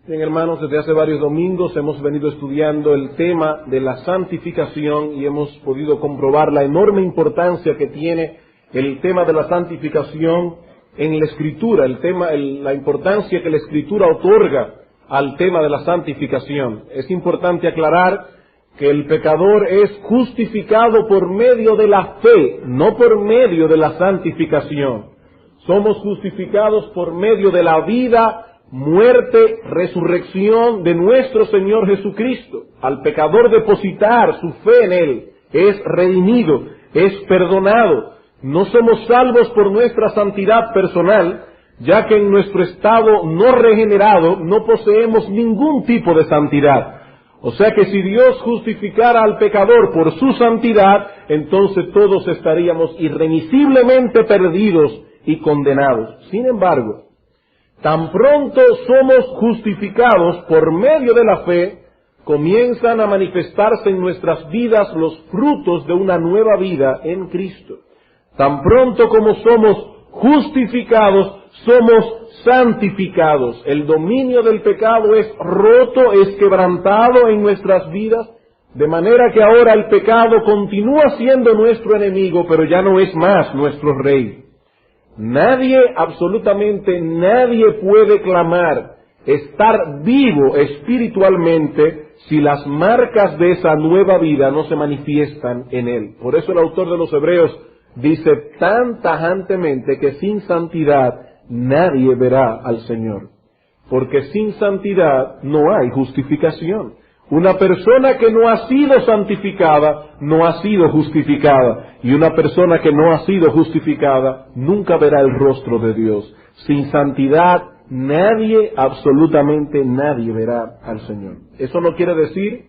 Bien, hermanos, desde hace varios domingos hemos venido estudiando el tema de la santificación y hemos podido comprobar la enorme importancia que tiene el tema de la santificación en la Escritura, la importancia que la Escritura otorga al tema de la santificación. Es importante aclarar que el pecador es justificado por medio de la fe, no por medio de la santificación. Somos justificados por medio de la vida, muerte, resurrección de nuestro Señor Jesucristo. Al pecador depositar su fe en Él, es redimido, es perdonado. No somos salvos por nuestra santidad personal, ya que en nuestro estado no regenerado no poseemos ningún tipo de santidad. O sea que si Dios justificara al pecador por su santidad, entonces todos estaríamos irremisiblemente perdidos y condenados. Sin embargo, tan pronto somos justificados por medio de la fe, comienzan a manifestarse en nuestras vidas los frutos de una nueva vida en Cristo. Tan pronto como somos justificados, somos santificados. El dominio del pecado es roto, es quebrantado en nuestras vidas, de manera que ahora el pecado continúa siendo nuestro enemigo, pero ya no es más nuestro rey. Nadie, absolutamente nadie puede clamar estar vivo espiritualmente si las marcas de esa nueva vida no se manifiestan en él. Por eso el autor de los Hebreos dice tan tajantemente que sin santidad nadie verá al Señor. Porque sin santidad no hay justificación. Una persona que no ha sido santificada, no ha sido justificada. Y una persona que no ha sido justificada, nunca verá el rostro de Dios. Sin santidad, nadie, absolutamente nadie verá al Señor. Eso no quiere decir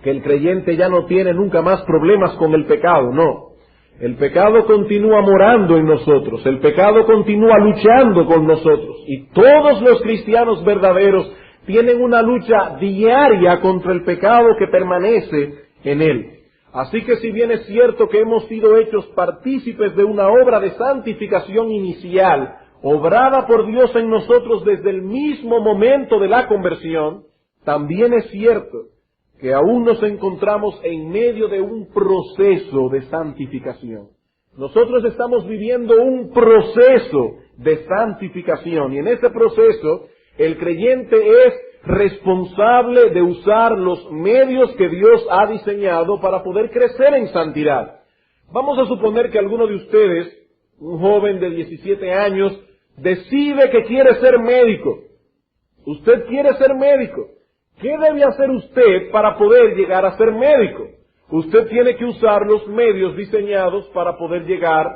que el creyente ya no tiene nunca más problemas con el pecado, no. El pecado continúa morando en nosotros, el pecado continúa luchando con nosotros. Y todos los cristianos verdaderos tienen una lucha diaria contra el pecado que permanece en él. Así que si bien es cierto que hemos sido hechos partícipes de una obra de santificación inicial, obrada por Dios en nosotros desde el mismo momento de la conversión, también es cierto que aún nos encontramos en medio de un proceso de santificación. Nosotros estamos viviendo un proceso de santificación y en ese proceso el creyente es responsable de usar los medios que Dios ha diseñado para poder crecer en santidad. Vamos a suponer que alguno de ustedes, un joven de 17 años, decide que quiere ser médico. Usted quiere ser médico. ¿Qué debe hacer usted para poder llegar a ser médico? Usted tiene que usar los medios diseñados para poder llegar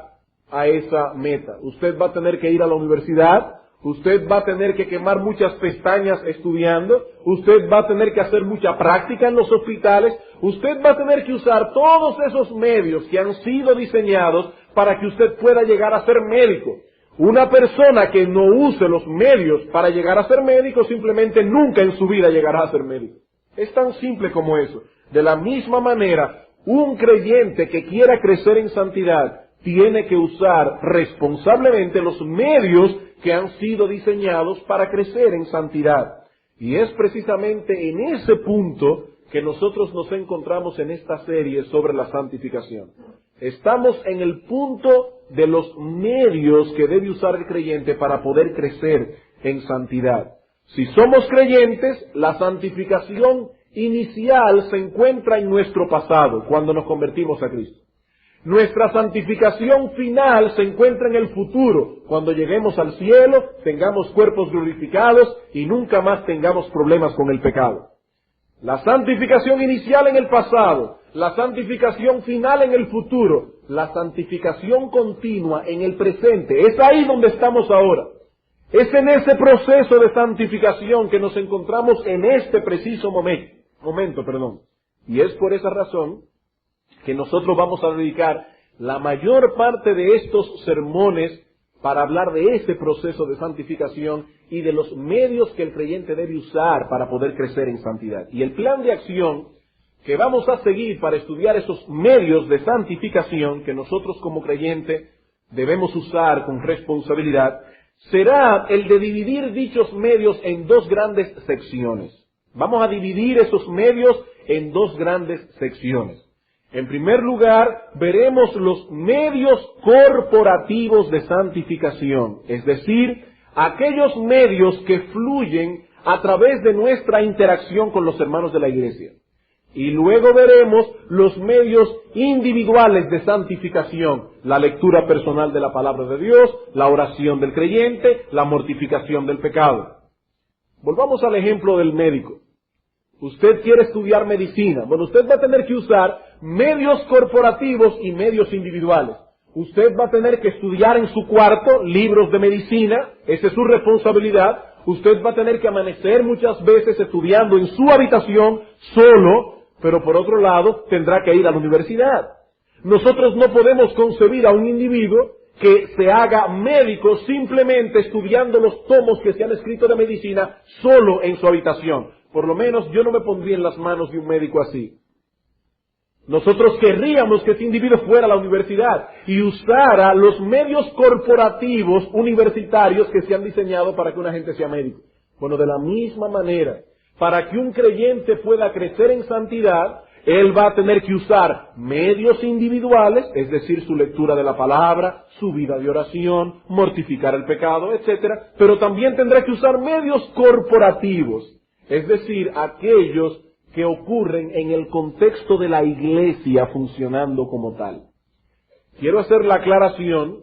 a esa meta. Usted va a tener que ir a la universidad. Usted va a tener que quemar muchas pestañas estudiando, usted va a tener que hacer mucha práctica en los hospitales, usted va a tener que usar todos esos medios que han sido diseñados para que usted pueda llegar a ser médico. Una persona que no use los medios para llegar a ser médico simplemente nunca en su vida llegará a ser médico. Es tan simple como eso. De la misma manera, un creyente que quiera crecer en santidad tiene que usar responsablemente los medios que han sido diseñados para crecer en santidad. Y es precisamente en ese punto que nosotros nos encontramos en esta serie sobre la santificación. Estamos en el punto de los medios que debe usar el creyente para poder crecer en santidad. Si somos creyentes, la santificación inicial se encuentra en nuestro pasado, cuando nos convertimos a Cristo. Nuestra santificación final se encuentra en el futuro, cuando lleguemos al cielo, tengamos cuerpos glorificados y nunca más tengamos problemas con el pecado. La santificación inicial en el pasado, la santificación final en el futuro, la santificación continua en el presente. Es ahí donde estamos ahora. Es en ese proceso de santificación que nos encontramos en este preciso momento. Y es por esa razón que nosotros vamos a dedicar la mayor parte de estos sermones para hablar de ese proceso de santificación y de los medios que el creyente debe usar para poder crecer en santidad. Y el plan de acción que vamos a seguir para estudiar esos medios de santificación que nosotros como creyente debemos usar con responsabilidad, será el de dividir dichos medios en dos grandes secciones. Vamos a dividir esos medios en dos grandes secciones. En primer lugar, veremos los medios corporativos de santificación, es decir, aquellos medios que fluyen a través de nuestra interacción con los hermanos de la iglesia. Y luego veremos los medios individuales de santificación, la lectura personal de la palabra de Dios, la oración del creyente, la mortificación del pecado. Volvamos al ejemplo del médico. Usted quiere estudiar medicina. Bueno, usted va a tener que usar medios corporativos y medios individuales. Usted va a tener que estudiar en su cuarto libros de medicina, esa es su responsabilidad. Usted va a tener que amanecer muchas veces estudiando en su habitación solo, pero por otro lado tendrá que ir a la universidad. Nosotros no podemos concebir a un individuo que se haga médico simplemente estudiando los tomos que se han escrito de medicina solo en su habitación. Por lo menos yo no me pondría en las manos de un médico así. Nosotros querríamos que ese individuo fuera a la universidad y usara los medios corporativos universitarios que se han diseñado para que una gente sea médico. Bueno, de la misma manera, para que un creyente pueda crecer en santidad, él va a tener que usar medios individuales, es decir, su lectura de la palabra, su vida de oración, mortificar el pecado, etcétera, pero también tendrá que usar medios corporativos, es decir, aquellos que ocurren en el contexto de la iglesia funcionando como tal. Quiero hacer la aclaración,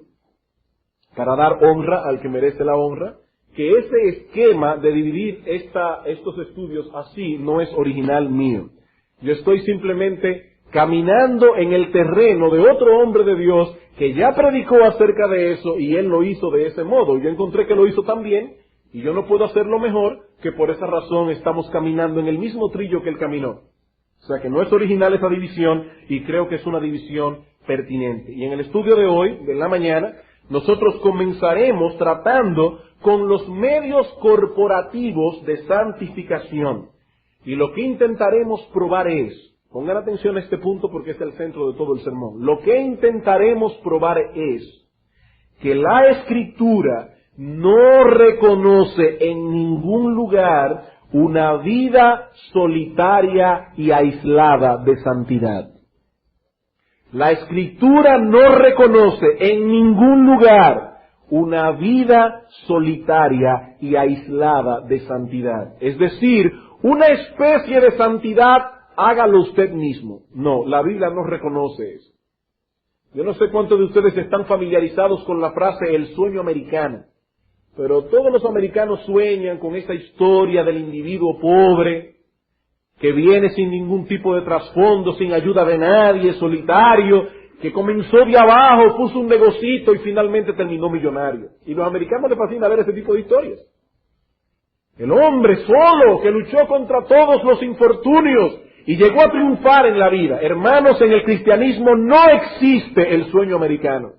para dar honra al que merece la honra, que ese esquema de dividir estos estudios así no es original mío. Yo estoy simplemente caminando en el terreno de otro hombre de Dios que ya predicó acerca de eso y él lo hizo de ese modo. Yo encontré que lo hizo tan bien y yo no puedo hacerlo mejor, que por esa razón estamos caminando en el mismo trillo que él caminó. O sea que no es original esa división y creo que es una división pertinente. Y en el estudio de hoy, de la mañana, nosotros comenzaremos tratando con los medios corporativos de santificación. Y lo que intentaremos probar es, pongan atención a este punto porque es el centro de todo el sermón, lo que intentaremos probar es que la Escritura no reconoce en ningún lugar una vida solitaria y aislada de santidad. La Escritura no reconoce en ningún lugar una vida solitaria y aislada de santidad. Es decir, una especie de santidad, hágalo usted mismo. No, la Biblia no reconoce eso. Yo no sé cuántos de ustedes están familiarizados con la frase el sueño americano, pero todos los americanos sueñan con esta historia del individuo pobre, que viene sin ningún tipo de trasfondo, sin ayuda de nadie, solitario, que comenzó de abajo, puso un negocito y finalmente terminó millonario. Y a los americanos les fascina ver ese tipo de historias. El hombre solo que luchó contra todos los infortunios y llegó a triunfar en la vida. Hermanos, en el cristianismo no existe el sueño americano.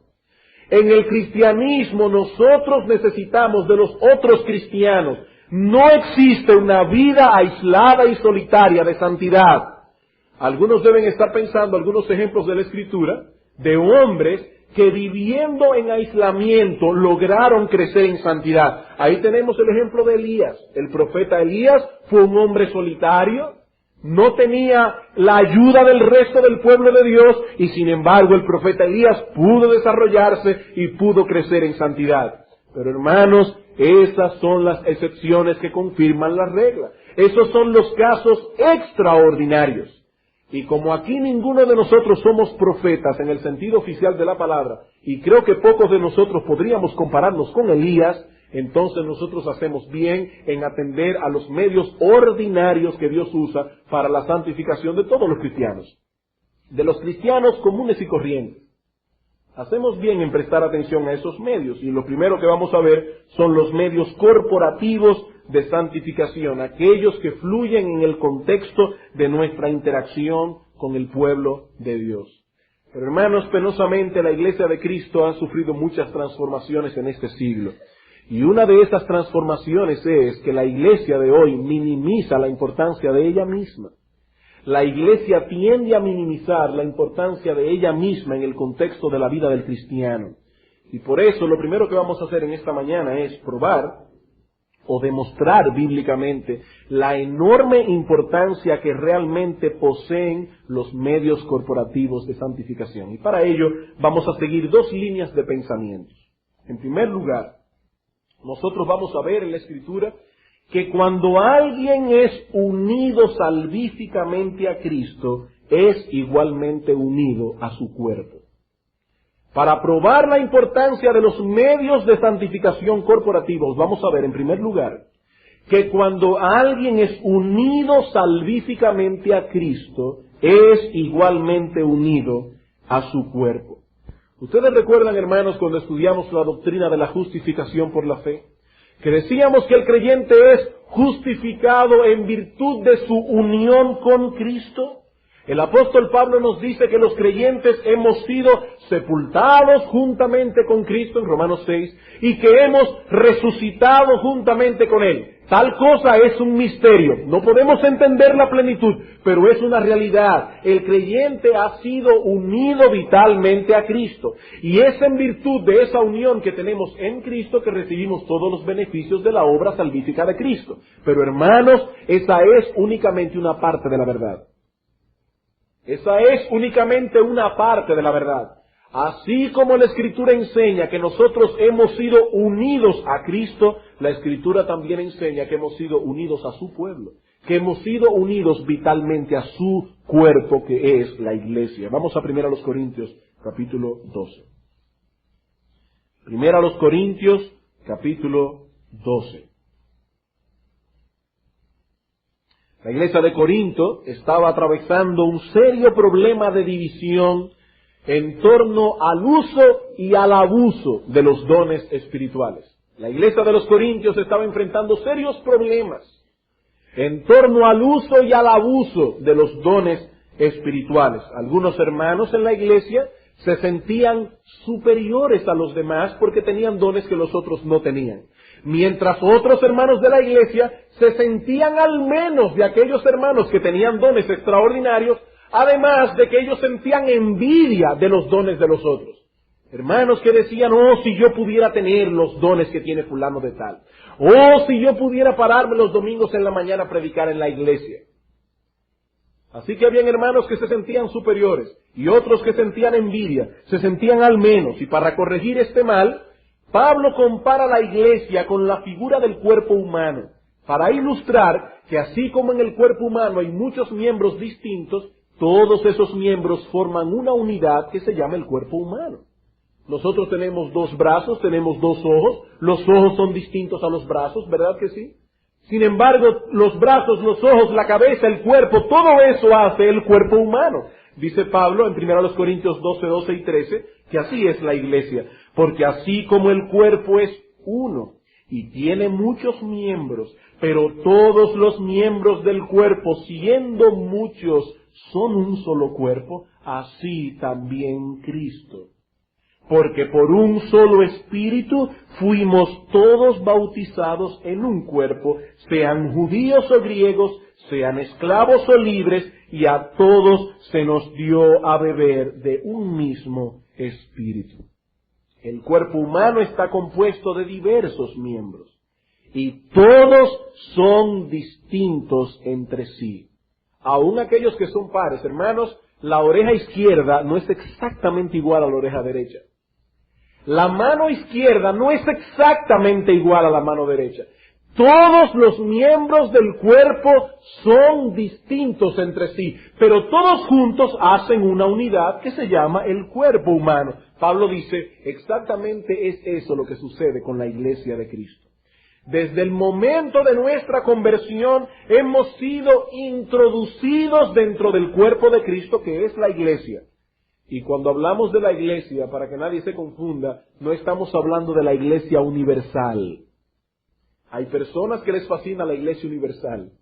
En el cristianismo nosotros necesitamos de los otros cristianos. No existe una vida aislada y solitaria de santidad. Algunos deben estar pensando algunos ejemplos de la Escritura de hombres que viviendo en aislamiento lograron crecer en santidad. Ahí tenemos el ejemplo de Elías. El profeta Elías fue un hombre solitario, no tenía la ayuda del resto del pueblo de Dios y sin embargo el profeta Elías pudo desarrollarse y pudo crecer en santidad. Pero hermanos, esas son las excepciones que confirman la regla. Esos son los casos extraordinarios. Y como aquí ninguno de nosotros somos profetas en el sentido oficial de la palabra, y creo que pocos de nosotros podríamos compararnos con Elías, entonces nosotros hacemos bien en atender a los medios ordinarios que Dios usa para la santificación de todos los cristianos, de los cristianos comunes y corrientes. Hacemos bien en prestar atención a esos medios, y lo primero que vamos a ver son los medios corporativos de santificación, aquellos que fluyen en el contexto de nuestra interacción con el pueblo de Dios. Pero hermanos, penosamente la Iglesia de Cristo ha sufrido muchas transformaciones en este siglo. Y una de esas transformaciones es que la Iglesia de hoy minimiza la importancia de ella misma. La Iglesia tiende a minimizar la importancia de ella misma en el contexto de la vida del cristiano. Y por eso lo primero que vamos a hacer en esta mañana es probar o demostrar bíblicamente la enorme importancia que realmente poseen los medios corporativos de santificación. Y para ello vamos a seguir dos líneas de pensamientos. En primer lugar, nosotros vamos a ver en la Escritura que cuando alguien es unido salvíficamente a Cristo, es igualmente unido a su cuerpo. Para probar la importancia de los medios de santificación corporativos, vamos a ver en primer lugar que cuando alguien es unido salvíficamente a Cristo, es igualmente unido a su cuerpo. Ustedes recuerdan, hermanos, cuando estudiamos la doctrina de la justificación por la fe, que decíamos que el creyente es justificado en virtud de su unión con Cristo. El apóstol Pablo nos dice que los creyentes hemos sido sepultados juntamente con Cristo en Romanos 6 y que hemos resucitado juntamente con Él. Tal cosa es un misterio. No podemos entender la plenitud, pero es una realidad. El creyente ha sido unido vitalmente a Cristo. Y es en virtud de esa unión que tenemos en Cristo que recibimos todos los beneficios de la obra salvífica de Cristo. Pero hermanos, esa es únicamente una parte de la verdad. Esa es únicamente una parte de la verdad. Así como la Escritura enseña que nosotros hemos sido unidos a Cristo, la Escritura también enseña que hemos sido unidos a su pueblo, que hemos sido unidos vitalmente a su cuerpo, que es la iglesia. Vamos a 1 Corintios, capítulo 12. 1 Corintios, capítulo 12. La iglesia de Corinto estaba atravesando un serio problema de división en torno al uso y al abuso de los dones espirituales. La iglesia de los Corintios estaba enfrentando serios problemas en torno al uso y al abuso de los dones espirituales. Algunos hermanos en la iglesia se sentían superiores a los demás porque tenían dones que los otros no tenían. Mientras otros hermanos de la iglesia se sentían al menos de aquellos hermanos que tenían dones extraordinarios, además de que ellos sentían envidia de los dones de los otros. Hermanos que decían, oh, si yo pudiera tener los dones que tiene fulano de tal. Oh, si yo pudiera pararme los domingos en la mañana a predicar en la iglesia. Así que habían hermanos que se sentían superiores y otros que sentían envidia, se sentían al menos. Y para corregir este mal, Pablo compara la iglesia con la figura del cuerpo humano, para ilustrar que así como en el cuerpo humano hay muchos miembros distintos, todos esos miembros forman una unidad que se llama el cuerpo humano. Nosotros tenemos 2 brazos, tenemos 2 ojos, los ojos son distintos a los brazos, ¿verdad que sí? Sin embargo, los brazos, los ojos, la cabeza, el cuerpo, todo eso hace el cuerpo humano. Dice Pablo en 1 Corintios 12, 12 y 13, que así es la iglesia, porque así como el cuerpo es uno y tiene muchos miembros, pero todos los miembros del cuerpo, siendo muchos, son un solo cuerpo, así también Cristo. Porque por un solo espíritu fuimos todos bautizados en un cuerpo, sean judíos o griegos, sean esclavos o libres, y a todos se nos dio a beber de un mismo espíritu. El cuerpo humano está compuesto de diversos miembros, y todos son distintos entre sí. Aun aquellos que son pares, hermanos, la oreja izquierda no es exactamente igual a la oreja derecha. La mano izquierda no es exactamente igual a la mano derecha. Todos los miembros del cuerpo son distintos entre sí, pero todos juntos hacen una unidad que se llama el cuerpo humano. Pablo dice, exactamente es eso lo que sucede con la iglesia de Cristo. Desde el momento de nuestra conversión hemos sido introducidos dentro del cuerpo de Cristo, que es la iglesia. Y cuando hablamos de la iglesia, para que nadie se confunda, no estamos hablando de la iglesia universal. Hay personas que les fascina la iglesia universal.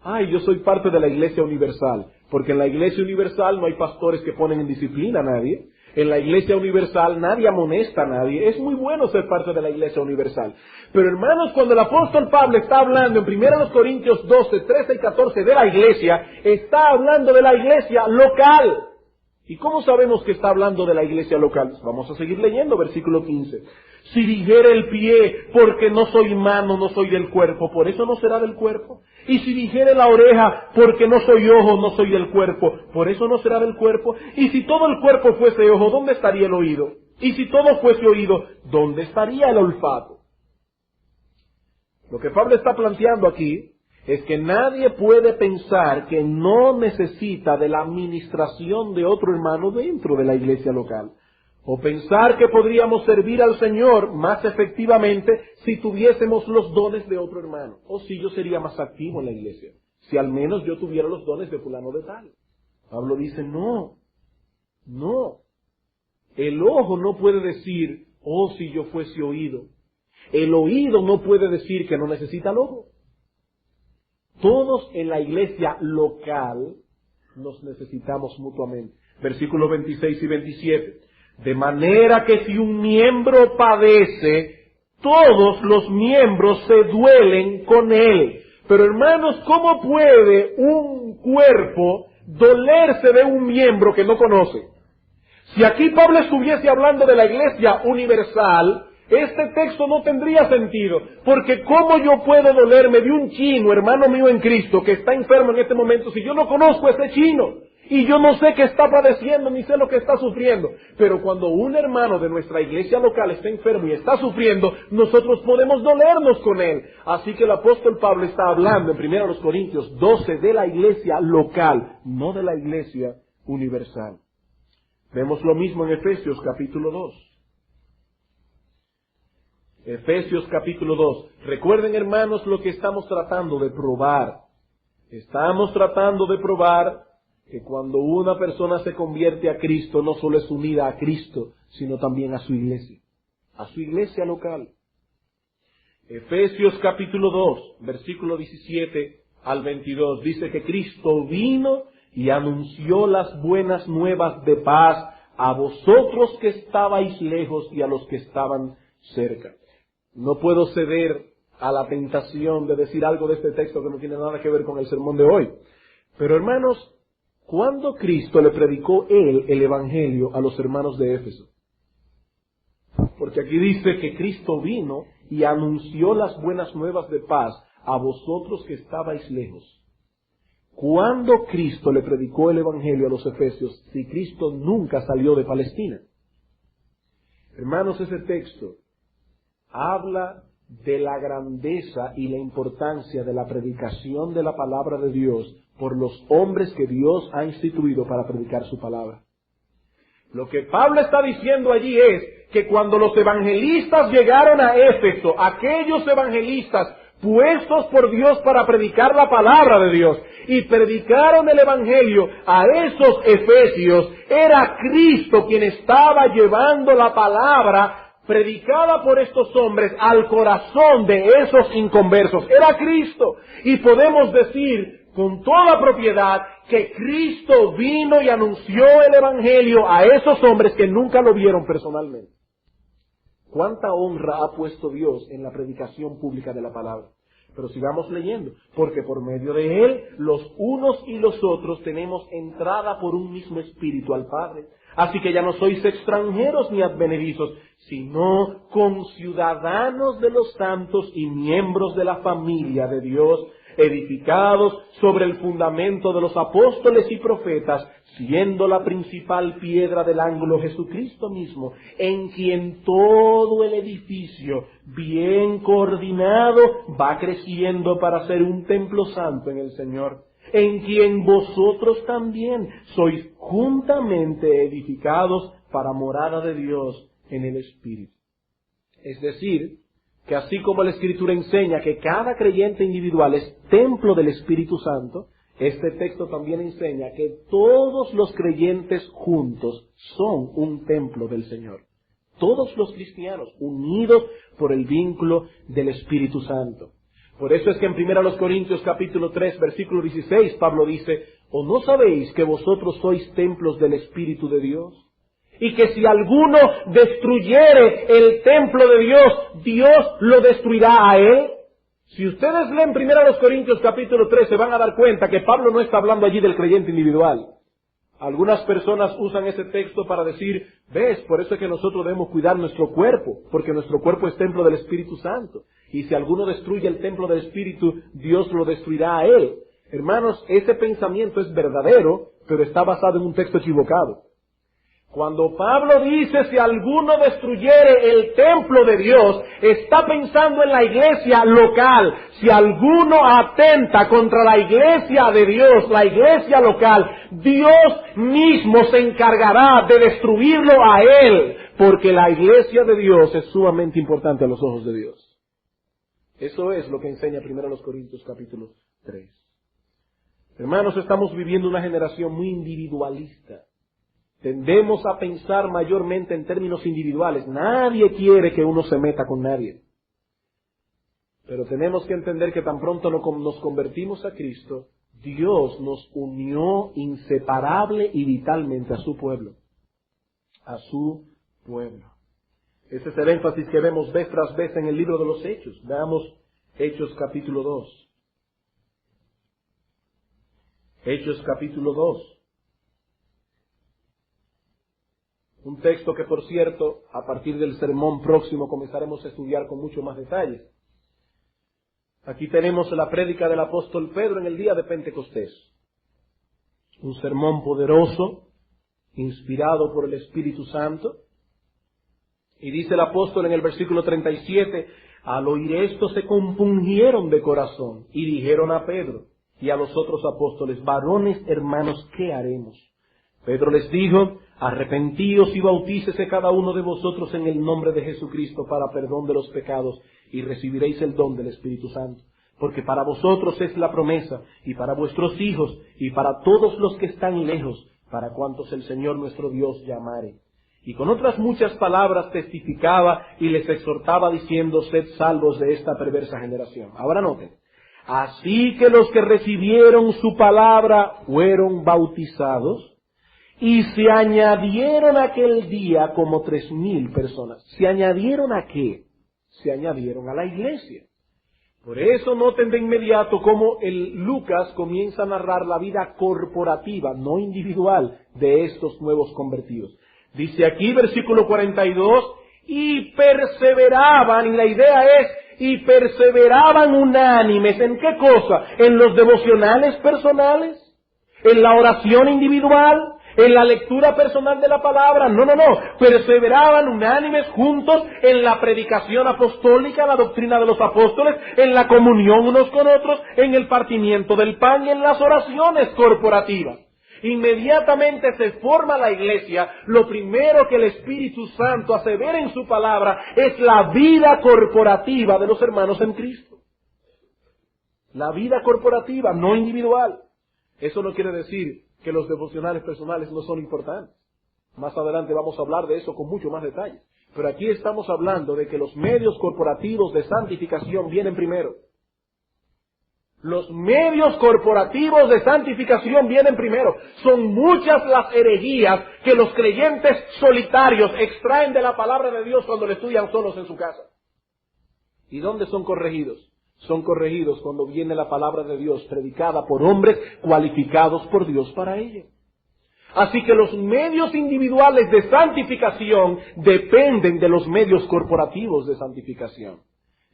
Ay, yo soy parte de la iglesia universal, porque en la iglesia universal no hay pastores que ponen en disciplina a nadie. En la iglesia universal nadie amonesta a nadie. Es muy bueno ser parte de la iglesia universal. Pero hermanos, cuando el apóstol Pablo está hablando en 1 Corintios 12, 13 y 14 de la iglesia, está hablando de la iglesia local. ¿Y cómo sabemos que está hablando de la iglesia local? Vamos a seguir leyendo, versículo 15. Si dijere el pie, porque no soy mano, no soy del cuerpo, ¿por eso no será del cuerpo? Y si dijere la oreja, porque no soy ojo, no soy del cuerpo, ¿por eso no será del cuerpo? Y si todo el cuerpo fuese ojo, ¿dónde estaría el oído? Y si todo fuese oído, ¿dónde estaría el olfato? Lo que Pablo está planteando aquí es que nadie puede pensar que no necesita de la administración de otro hermano dentro de la iglesia local. O pensar que podríamos servir al Señor más efectivamente si tuviésemos los dones de otro hermano. O si yo sería más activo en la iglesia, si al menos yo tuviera los dones de fulano de tal. Pablo dice, no. El ojo no puede decir, oh, si yo fuese oído. El oído no puede decir que no necesita el ojo. Todos en la iglesia local nos necesitamos mutuamente. Versículos 26 y 27. De manera que si un miembro padece, todos los miembros se duelen con él. Pero hermanos, ¿cómo puede un cuerpo dolerse de un miembro que no conoce? Si aquí Pablo estuviese hablando de la iglesia universal, este texto no tendría sentido, porque ¿cómo yo puedo dolerme de un chino, hermano mío en Cristo, que está enfermo en este momento, si yo no conozco a ese chino? Y yo no sé qué está padeciendo, ni sé lo que está sufriendo. Pero cuando un hermano de nuestra iglesia local está enfermo y está sufriendo, nosotros podemos dolernos con él. Así que el apóstol Pablo está hablando en 1 Corintios 12 de la iglesia local, no de la iglesia universal. Vemos lo mismo en Efesios capítulo 2. Efesios capítulo 2. Recuerden, hermanos, lo que estamos tratando de probar. Estamos tratando de probar que cuando una persona se convierte a Cristo, no solo es unida a Cristo, sino también a su iglesia local. Efesios capítulo 2, versículo 17 al 22, dice que Cristo vino y anunció las buenas nuevas de paz a vosotros que estabais lejos y a los que estaban cerca. No puedo ceder a la tentación de decir algo de este texto que no tiene nada que ver con el sermón de hoy. Pero hermanos, ¿cuándo Cristo le predicó el Evangelio a los hermanos de Éfeso? Porque aquí dice que Cristo vino y anunció las buenas nuevas de paz a vosotros que estabais lejos. ¿Cuándo Cristo le predicó el Evangelio a los efesios si Cristo nunca salió de Palestina? Hermanos, ese texto habla de la grandeza y la importancia de la predicación de la palabra de Dios por los hombres que Dios ha instituido para predicar su palabra. Lo que Pablo está diciendo allí es que cuando los evangelistas llegaron a Éfeso, aquellos evangelistas puestos por Dios para predicar la palabra de Dios, y predicaron el Evangelio a esos efesios, era Cristo quien estaba llevando la palabra predicada por estos hombres al corazón de esos inconversos. Era Cristo. Y podemos decir con toda propiedad que Cristo vino y anunció el Evangelio a esos hombres que nunca lo vieron personalmente. ¿Cuánta honra ha puesto Dios en la predicación pública de la palabra? Pero sigamos leyendo, porque por medio de Él, los unos y los otros tenemos entrada por un mismo Espíritu al Padre. Así que ya no sois extranjeros ni advenedizos, sino conciudadanos de los santos y miembros de la familia de Dios, edificados sobre el fundamento de los apóstoles y profetas, siendo la principal piedra del ángulo Jesucristo mismo, en quien todo el edificio, bien coordinado, va creciendo para ser un templo santo en el Señor, en quien vosotros también sois juntamente edificados para morada de Dios en el Espíritu. Es decir, que así como la Escritura enseña que cada creyente individual es templo del Espíritu Santo, este texto también enseña que todos los creyentes juntos son un templo del Señor. Todos los cristianos unidos por el vínculo del Espíritu Santo. Por eso es que en 1 Corintios capítulo 3, versículo 16, Pablo dice, ¿o no sabéis que vosotros sois templos del Espíritu de Dios? Y que si alguno destruyere el templo de Dios, Dios lo destruirá a él. Si ustedes leen 1 Corintios capítulo 3, se van a dar cuenta que Pablo no está hablando allí del creyente individual. Algunas personas usan ese texto para decir, ves, por eso es que nosotros debemos cuidar nuestro cuerpo, porque nuestro cuerpo es templo del Espíritu Santo. Y si alguno destruye el templo del Espíritu, Dios lo destruirá a él. Hermanos, ese pensamiento es verdadero, pero está basado en un texto equivocado. Cuando Pablo dice, si alguno destruyere el templo de Dios, está pensando en la iglesia local. Si alguno atenta contra la iglesia de Dios, la iglesia local, Dios mismo se encargará de destruirlo a él, porque la iglesia de Dios es sumamente importante a los ojos de Dios. Eso es lo que enseña 1 Corintios capítulo 3. Hermanos, estamos viviendo una generación muy individualista. Tendemos a pensar mayormente en términos individuales. Nadie quiere que uno se meta con nadie. Pero tenemos que entender que tan pronto nos convertimos a Cristo, Dios nos unió inseparable y vitalmente a su pueblo. A su pueblo. Ese es el énfasis que vemos vez tras vez en el libro de los Hechos. Veamos Hechos capítulo 2. Hechos capítulo 2. Un texto que, por cierto, a partir del sermón próximo comenzaremos a estudiar con mucho más detalle. Aquí tenemos la prédica del apóstol Pedro en el día de Pentecostés. Un sermón poderoso, inspirado por el Espíritu Santo. Y dice el apóstol en el versículo 37, al oír esto se compungieron de corazón y dijeron a Pedro y a los otros apóstoles, varones hermanos, ¿qué haremos? Pedro les dijo, arrepentíos y bautícese cada uno de vosotros en el nombre de Jesucristo para perdón de los pecados y recibiréis el don del Espíritu Santo. Porque para vosotros es la promesa y para vuestros hijos y para todos los que están lejos, para cuantos el Señor nuestro Dios llamare. Y con otras muchas palabras testificaba y les exhortaba diciendo, sed salvos de esta perversa generación. Ahora noten, así que los que recibieron su palabra fueron bautizados, y se añadieron aquel día como 3,000 personas. ¿Se añadieron a qué? Se añadieron a la iglesia. Por eso noten de inmediato cómo el Lucas comienza a narrar la vida corporativa, no individual, de estos nuevos convertidos. Dice aquí, versículo 42, y perseveraban, y la idea es, y perseveraban unánimes, ¿en qué cosa? ¿En los devocionales personales? ¿En la oración individual? ¿En la lectura personal de la palabra? No. Perseveraban unánimes juntos en la predicación apostólica, la doctrina de los apóstoles, en la comunión unos con otros, en el partimiento del pan y en las oraciones corporativas. Inmediatamente se forma la iglesia, lo primero que el Espíritu Santo hace ver en su palabra es la vida corporativa de los hermanos en Cristo. La vida corporativa, no individual. Eso no quiere decir que los devocionales personales no son importantes. Más adelante vamos a hablar de eso con mucho más detalle. Pero aquí estamos hablando de que los medios corporativos de santificación vienen primero. Los medios corporativos de santificación vienen primero. Son muchas las herejías que los creyentes solitarios extraen de la palabra de Dios cuando la estudian solos en su casa. ¿Y dónde son corregidos? Son corregidos cuando viene la palabra de Dios predicada por hombres cualificados por Dios para ello. Así que los medios individuales de santificación dependen de los medios corporativos de santificación.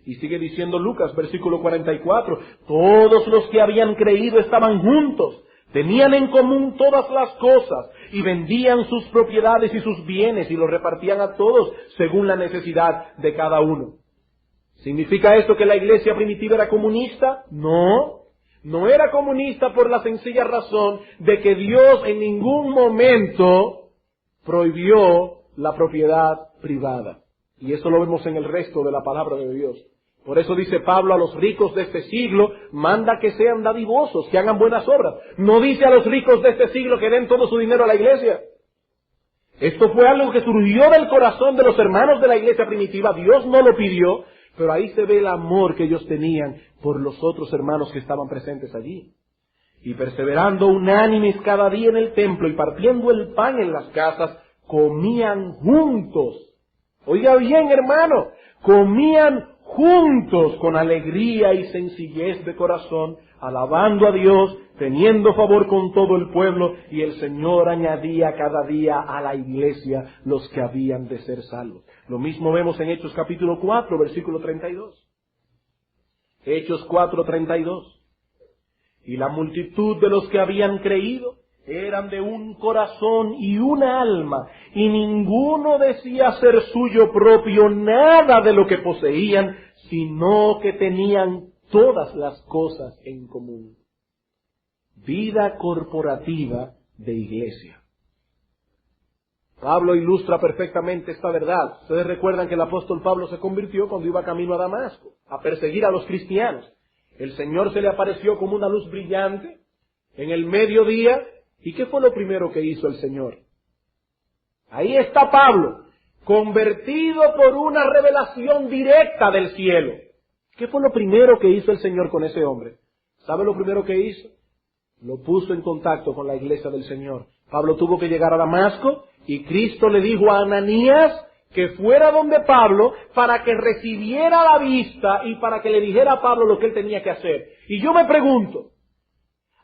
Y sigue diciendo Lucas, versículo 44, todos los que habían creído estaban juntos, tenían en común todas las cosas, y vendían sus propiedades y sus bienes, y los repartían a todos según la necesidad de cada uno. ¿Significa esto que la iglesia primitiva era comunista? No era comunista por la sencilla razón de que Dios en ningún momento prohibió la propiedad privada. Y eso lo vemos en el resto de la palabra de Dios. Por eso dice Pablo a los ricos de este siglo, manda que sean dadivosos, que hagan buenas obras. No dice a los ricos de este siglo que den todo su dinero a la iglesia. Esto fue algo que surgió del corazón de los hermanos de la iglesia primitiva. Dios no lo pidió, pero ahí se ve el amor que ellos tenían por los otros hermanos que estaban presentes allí. Y perseverando unánimes cada día en el templo y partiendo el pan en las casas, comían juntos. Oiga bien, hermano, comían juntos con alegría y sencillez de corazón, alabando a Dios, teniendo favor con todo el pueblo, y el Señor añadía cada día a la iglesia los que habían de ser salvos. Lo mismo vemos en Hechos capítulo 4, versículo 32. Hechos 4:32. Y la multitud de los que habían creído eran de un corazón y una alma, y ninguno decía ser suyo propio nada de lo que poseían, sino que tenían todas las cosas en común. Vida corporativa de iglesia. Pablo ilustra perfectamente esta verdad. Ustedes recuerdan que el apóstol Pablo se convirtió cuando iba camino a Damasco, a perseguir a los cristianos. El Señor se le apareció como una luz brillante en el mediodía. ¿Y qué fue lo primero que hizo el Señor? Ahí está Pablo, convertido por una revelación directa del cielo. ¿Qué fue lo primero que hizo el Señor con ese hombre? ¿Sabe lo primero que hizo? Lo puso en contacto con la iglesia del Señor. Pablo tuvo que llegar a Damasco y Cristo le dijo a Ananías que fuera donde Pablo para que recibiera la vista y para que le dijera a Pablo lo que él tenía que hacer. Y yo me pregunto,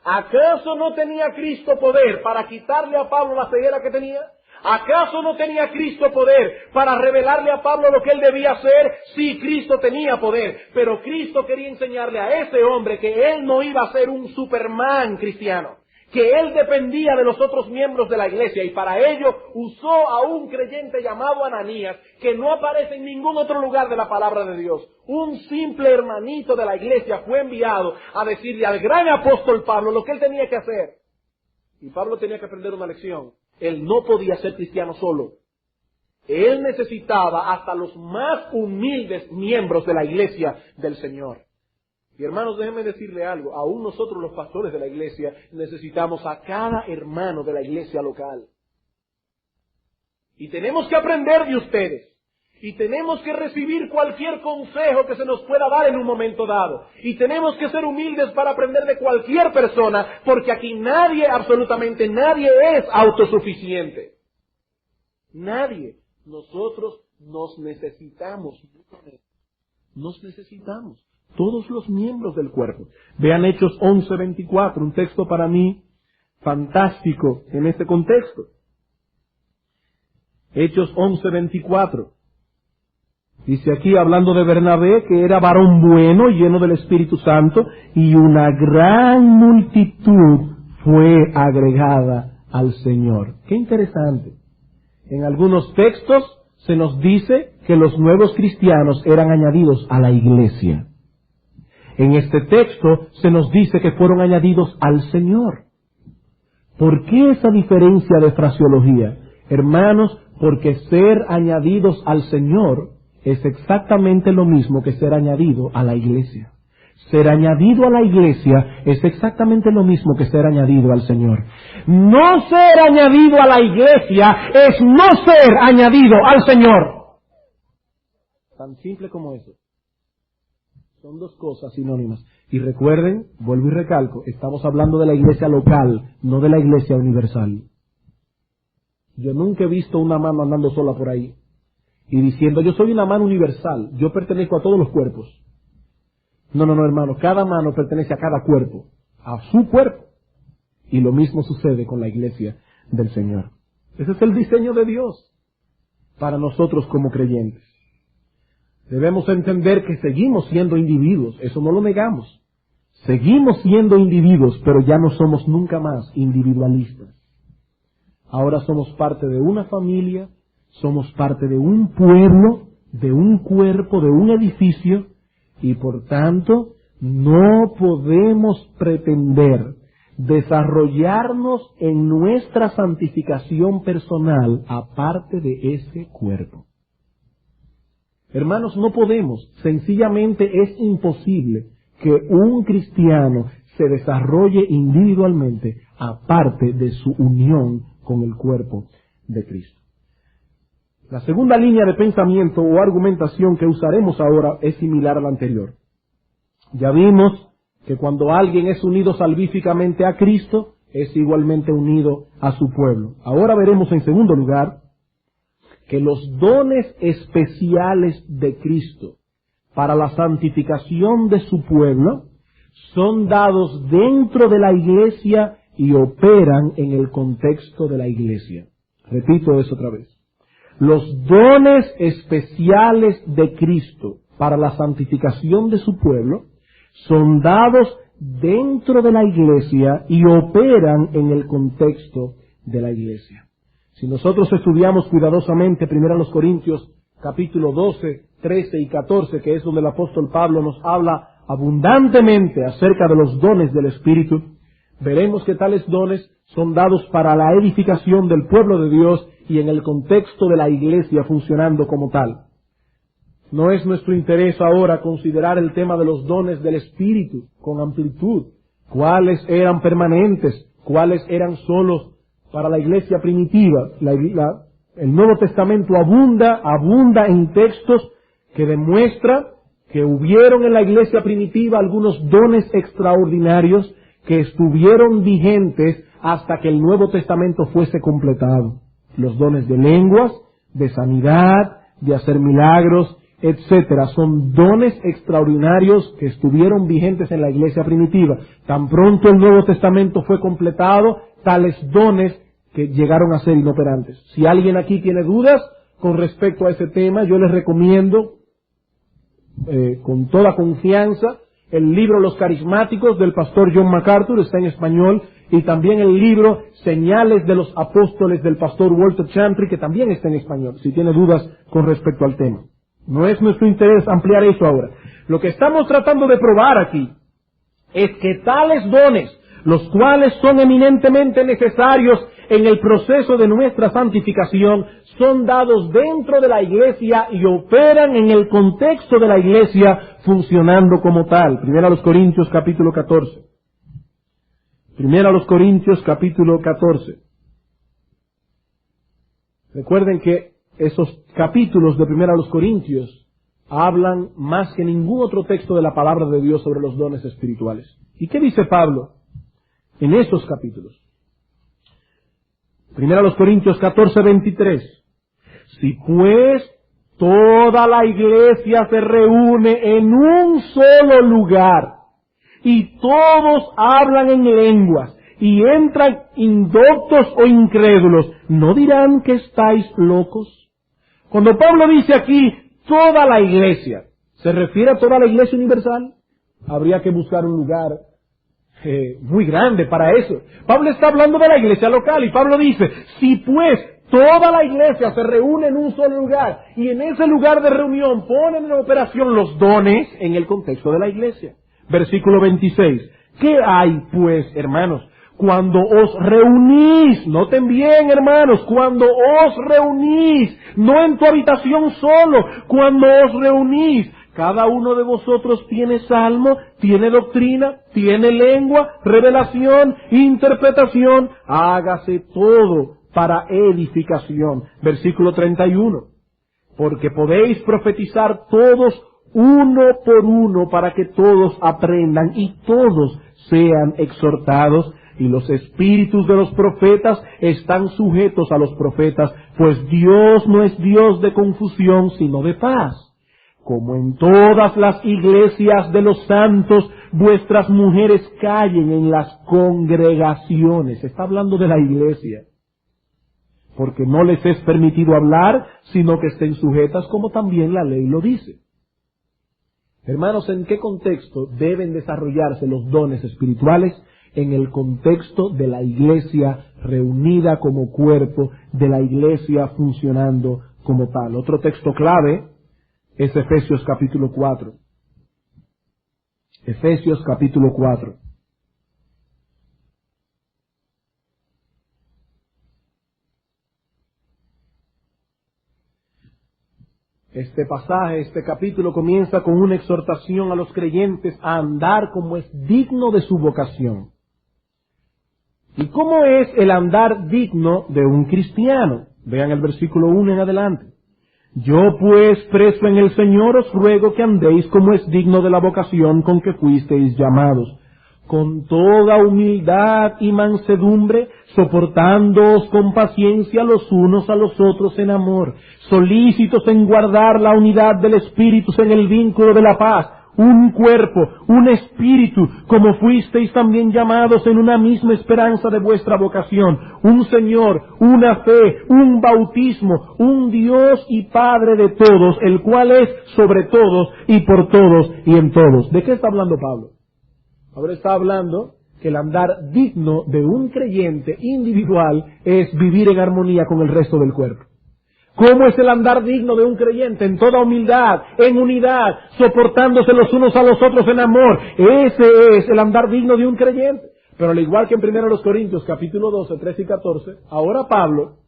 ¿acaso no tenía Cristo poder para quitarle a Pablo la ceguera que tenía? ¿Acaso no tenía Cristo poder para revelarle a Pablo lo que él debía hacer? Sí, Cristo tenía poder, pero Cristo quería enseñarle a ese hombre que él no iba a ser un Superman cristiano, que él dependía de los otros miembros de la iglesia, y para ello usó a un creyente llamado Ananías, que no aparece en ningún otro lugar de la palabra de Dios. Un simple hermanito de la iglesia fue enviado a decirle al gran apóstol Pablo lo que él tenía que hacer. Y Pablo tenía que aprender una lección. Él no podía ser cristiano solo. Él necesitaba hasta los más humildes miembros de la iglesia del Señor. Y hermanos, déjenme decirle algo, aún nosotros los pastores de la iglesia necesitamos a cada hermano de la iglesia local. Y tenemos que aprender de ustedes. Y tenemos que recibir cualquier consejo que se nos pueda dar en un momento dado. Y tenemos que ser humildes para aprender de cualquier persona, porque aquí nadie, absolutamente nadie es autosuficiente. Nadie. Nosotros nos necesitamos. Nos necesitamos. Todos los miembros del cuerpo. Vean Hechos 11:24, un texto para mí fantástico en este contexto. Hechos 11:24. Dice aquí, hablando de Bernabé, que era varón bueno, lleno del Espíritu Santo, y una gran multitud fue agregada al Señor. Qué interesante. En algunos textos se nos dice que los nuevos cristianos eran añadidos a la iglesia. En este texto se nos dice que fueron añadidos al Señor. ¿Por qué esa diferencia de fraseología? Hermanos, porque ser añadidos al Señor es exactamente lo mismo que ser añadido a la iglesia. Ser añadido a la iglesia es exactamente lo mismo que ser añadido al Señor. No ser añadido a la iglesia es no ser añadido al Señor. Tan simple como eso. Son dos cosas sinónimas. Y recuerden, vuelvo y recalco, estamos hablando de la iglesia local, no de la iglesia universal. Yo nunca he visto una mano andando sola por ahí y diciendo, yo soy una mano universal, yo pertenezco a todos los cuerpos. No, hermano, cada mano pertenece a cada cuerpo, a su cuerpo. Y lo mismo sucede con la iglesia del Señor. Ese es el diseño de Dios para nosotros como creyentes. Debemos entender que seguimos siendo individuos, eso no lo negamos. Seguimos siendo individuos, pero ya no somos nunca más individualistas. Ahora somos parte de una familia, somos parte de un pueblo, de un cuerpo, de un edificio, y por tanto no podemos pretender desarrollarnos en nuestra santificación personal aparte de ese cuerpo. Hermanos, no podemos, sencillamente es imposible que un cristiano se desarrolle individualmente aparte de su unión con el cuerpo de Cristo. La segunda línea de pensamiento o argumentación que usaremos ahora es similar a la anterior. Ya vimos que cuando alguien es unido salvíficamente a Cristo, es igualmente unido a su pueblo. Ahora veremos en segundo lugar que los dones especiales de Cristo para la santificación de su pueblo son dados dentro de la iglesia y operan en el contexto de la iglesia. Repito eso otra vez. Los dones especiales de Cristo para la santificación de su pueblo son dados dentro de la iglesia y operan en el contexto de la iglesia. Si nosotros estudiamos cuidadosamente 1 Corintios capítulo 12, 13 y 14, que es donde el apóstol Pablo nos habla abundantemente acerca de los dones del Espíritu, veremos que tales dones son dados para la edificación del pueblo de Dios y en el contexto de la iglesia funcionando como tal. No es nuestro interés ahora considerar el tema de los dones del Espíritu con amplitud, cuáles eran permanentes, cuáles eran solos para la iglesia primitiva. El Nuevo Testamento abunda en textos que demuestra que hubieron en la iglesia primitiva algunos dones extraordinarios que estuvieron vigentes hasta que el Nuevo Testamento fuese completado. Los dones de lenguas, de sanidad, de hacer milagros, etcétera, son dones extraordinarios que estuvieron vigentes en la iglesia primitiva. Tan pronto el Nuevo Testamento fue completado, tales dones que llegaron a ser inoperantes. Si alguien aquí tiene dudas con respecto a ese tema, yo les recomiendo con toda confianza el libro Los Carismáticos del pastor John MacArthur, está en español, y también el libro Señales de los Apóstoles del pastor Walter Chantry, que también está en español, si tiene dudas con respecto al tema. No es nuestro interés ampliar eso ahora. Lo que estamos tratando de probar aquí es que tales dones, los cuales son eminentemente necesarios en el proceso de nuestra santificación, son dados dentro de la iglesia y operan en el contexto de la iglesia funcionando como tal. 1 Corintios capítulo 14. 1 Corintios capítulo 14. Recuerden que esos capítulos de 1 Corintios hablan más que ningún otro texto de la palabra de Dios sobre los dones espirituales. ¿Y qué dice Pablo en esos capítulos? 1 Corintios 14, 23. Si pues toda la iglesia se reúne en un solo lugar y todos hablan en lenguas y entran indoctos o incrédulos, ¿no dirán que estáis locos? Cuando Pablo dice aquí toda la iglesia, ¿se refiere a toda la iglesia universal? Habría que buscar un lugar muy grande para eso. Pablo está hablando de la iglesia local y Pablo dice, si pues toda la iglesia se reúne en un solo lugar y en ese lugar de reunión ponen en operación los dones en el contexto de la iglesia. Versículo 26. ¿Qué hay pues, hermanos? Cuando os reunís, noten bien, hermanos, cuando os reunís, no en tu habitación solo, cuando os reunís, cada uno de vosotros tiene salmo, tiene doctrina, tiene lengua, revelación, interpretación, hágase todo para edificación. Versículo 31. Porque podéis profetizar todos uno por uno para que todos aprendan y todos sean exhortados. Y los espíritus de los profetas están sujetos a los profetas, pues Dios no es Dios de confusión, sino de paz. Como en todas las iglesias de los santos, vuestras mujeres callen en las congregaciones. Está hablando de la iglesia. Porque no les es permitido hablar, sino que estén sujetas como también la ley lo dice. Hermanos, ¿en qué contexto deben desarrollarse los dones espirituales? En el contexto de la iglesia reunida como cuerpo, de la iglesia funcionando como tal. Otro texto clave es Efesios capítulo 4. Efesios capítulo 4. Este pasaje, este capítulo comienza con una exhortación a los creyentes a andar como es digno de su vocación. ¿Y cómo es el andar digno de un cristiano? Vean el versículo 1 en adelante. Yo pues, preso en el Señor, os ruego que andéis como es digno de la vocación con que fuisteis llamados, con toda humildad y mansedumbre, soportándoos con paciencia los unos a los otros en amor, solícitos en guardar la unidad del Espíritu en el vínculo de la paz, un cuerpo, un espíritu, como fuisteis también llamados en una misma esperanza de vuestra vocación, un Señor, una fe, un bautismo, un Dios y Padre de todos, el cual es sobre todos y por todos y en todos. ¿De qué está hablando Pablo? Ahora está hablando que el andar digno de un creyente individual es vivir en armonía con el resto del cuerpo. ¿Cómo es el andar digno de un creyente? En toda humildad, en unidad, soportándose los unos a los otros en amor. Ese es el andar digno de un creyente. Pero al igual que en 1 Corintios capítulo 12, 13 y 14, ahora Pablo,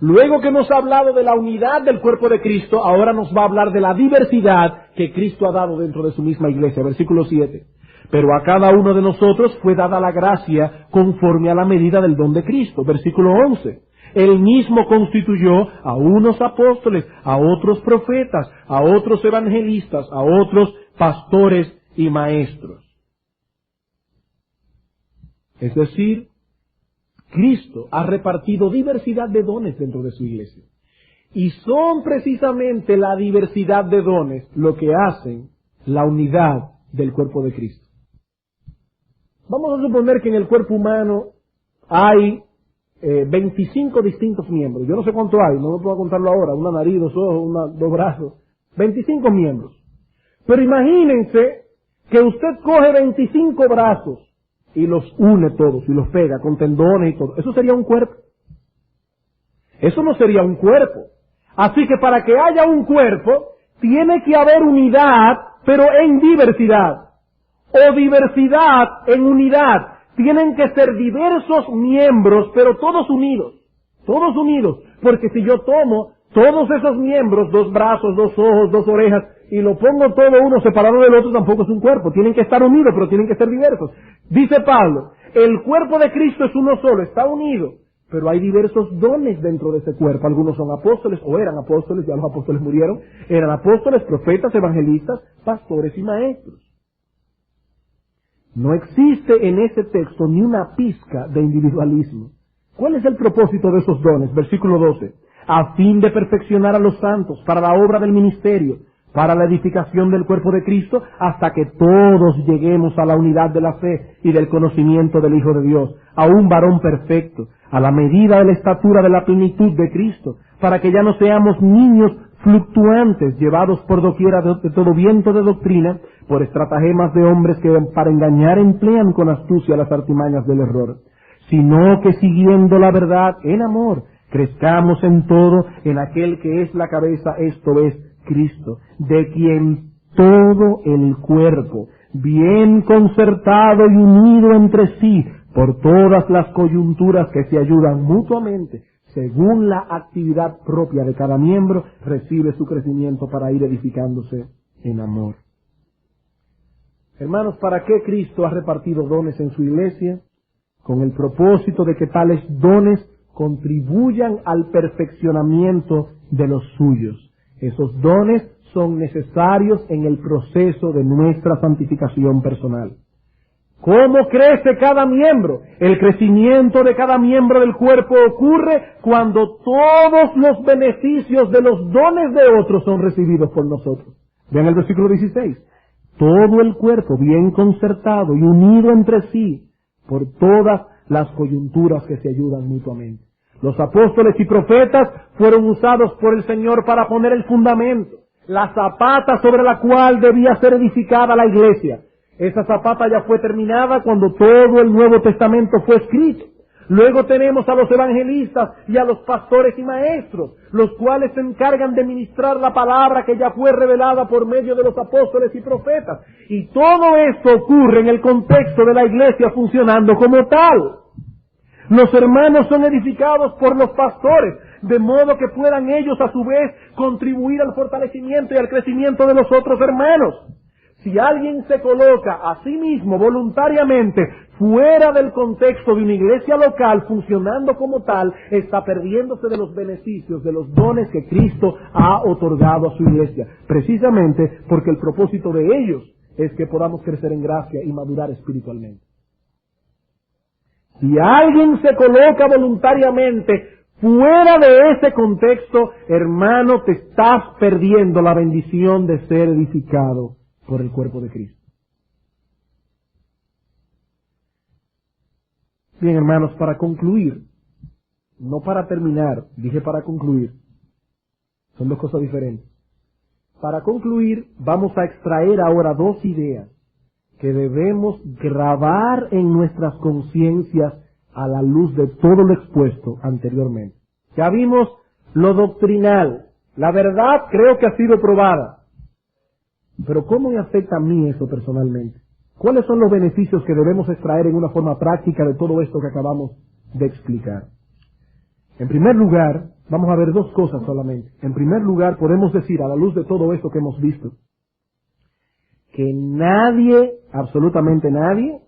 luego que nos ha hablado de la unidad del cuerpo de Cristo, ahora nos va a hablar de la diversidad que Cristo ha dado dentro de su misma iglesia. Versículo 7. Pero a cada uno de nosotros fue dada la gracia conforme a la medida del don de Cristo. Versículo 11. Él mismo constituyó a unos apóstoles, a otros profetas, a otros evangelistas, a otros pastores y maestros. Es decir, Cristo ha repartido diversidad de dones dentro de su iglesia. Y son precisamente la diversidad de dones lo que hacen la unidad del cuerpo de Cristo. Vamos a suponer que en el cuerpo humano hay 25 distintos miembros. Yo no sé cuánto hay, no puedo contarlo ahora. Una nariz, dos ojos, dos brazos. 25 miembros. Pero imagínense que usted coge 25 brazos y los une todos y los pega con tendones y todo. Eso sería un cuerpo. Eso no sería un cuerpo. Así que para que haya un cuerpo, tiene que haber unidad, pero en diversidad. O diversidad en unidad. Tienen que ser diversos miembros, pero todos unidos. Todos unidos. Porque si yo tomo todos esos miembros, 2 brazos, 2 ojos, 2 orejas, y lo pongo todo uno separado del otro, tampoco es un cuerpo. Tienen que estar unidos, pero tienen que ser diversos. Dice Pablo, el cuerpo de Cristo es uno solo, está unido, pero hay diversos dones dentro de ese cuerpo. Algunos son apóstoles, o eran apóstoles, ya los apóstoles murieron. Eran apóstoles, profetas, evangelistas, pastores y maestros. No existe en ese texto ni una pizca de individualismo. ¿Cuál es el propósito de esos dones? Versículo 12. A fin de perfeccionar a los santos para la obra del ministerio, para la edificación del cuerpo de Cristo, hasta que todos lleguemos a la unidad de la fe y del conocimiento del Hijo de Dios, a un varón perfecto, a la medida de la estatura de la plenitud de Cristo, para que ya no seamos niños fluctuantes, llevados por doquiera de todo viento de doctrina, por estratagemas de hombres que para engañar emplean con astucia las artimañas del error, sino que siguiendo la verdad en amor, crezcamos en todo en aquel que es la cabeza, esto es Cristo, de quien todo el cuerpo, bien concertado y unido entre sí, por todas las coyunturas que se ayudan mutuamente, según la actividad propia de cada miembro, recibe su crecimiento para ir edificándose en amor. Hermanos, ¿para qué Cristo ha repartido dones en su iglesia? Con el propósito de que tales dones contribuyan al perfeccionamiento de los suyos. Esos dones son necesarios en el proceso de nuestra santificación personal. ¿Cómo crece cada miembro? El crecimiento de cada miembro del cuerpo ocurre cuando todos los beneficios de los dones de otros son recibidos por nosotros. Vean el versículo 16. Todo el cuerpo bien concertado y unido entre sí por todas las coyunturas que se ayudan mutuamente. Los apóstoles y profetas fueron usados por el Señor para poner el fundamento, la zapata sobre la cual debía ser edificada la iglesia. Esa zapata ya fue terminada cuando todo el Nuevo Testamento fue escrito. Luego tenemos a los evangelistas y a los pastores y maestros, los cuales se encargan de ministrar la palabra que ya fue revelada por medio de los apóstoles y profetas. Y todo esto ocurre en el contexto de la iglesia funcionando como tal. Los hermanos son edificados por los pastores, de modo que puedan ellos a su vez contribuir al fortalecimiento y al crecimiento de los otros hermanos. Si alguien se coloca a sí mismo voluntariamente fuera del contexto de una iglesia local funcionando como tal, está perdiéndose de los beneficios, de los dones que Cristo ha otorgado a su iglesia, precisamente porque el propósito de ellos es que podamos crecer en gracia y madurar espiritualmente. Si alguien se coloca voluntariamente fuera de ese contexto, hermano, te estás perdiendo la bendición de ser edificado por el cuerpo de Cristo. Bien, hermanos, para concluir, no para terminar, dije para concluir, son dos cosas diferentes. Para concluir, vamos a extraer ahora dos ideas que debemos grabar en nuestras conciencias a la luz de todo lo expuesto anteriormente. Ya vimos lo doctrinal, la verdad creo que ha sido probada, pero ¿cómo me afecta a mí eso personalmente? ¿Cuáles son los beneficios que debemos extraer en una forma práctica de todo esto que acabamos de explicar? En primer lugar, vamos a ver dos cosas solamente. En primer lugar, podemos decir, a la luz de todo esto que hemos visto, que nadie, absolutamente nadie,